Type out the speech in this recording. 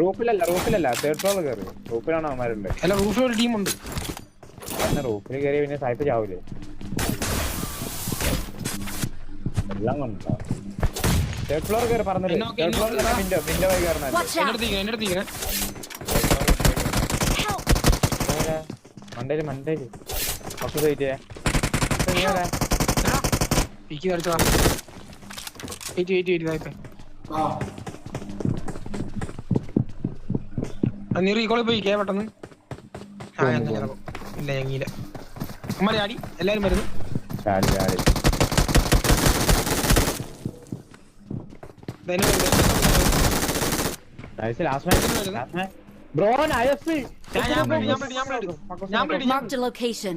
റൂഫിലല്ല third ഫ്ലോറിൽ കയറി. റൂഫിലാണ് അവന്മാരുണ്ട്. അല്ല റൂഫിൽ ഒരു ടീമുണ്ട്. റൂഫിൽ കയറി പിന്നെ സായിപ്പ് ചാവൂലേ? എല്ലാം കൊണ്ടോ തേർഡ് ഫ്ലോർ കയറി പറഞ്ഞിട്ട് വിൻഡോ വഴി കയറണ മണ്ടേല് ഫസ്റ്റ് സൈറ്റ് നീ റീകോളിൽ പോയി കേ പെട്ടെന്ന്. ഇല്ല ഞങ്ങിയില്ല. അമ്മ ചാടി എല്ലാരും വരുന്നു. Marked a location.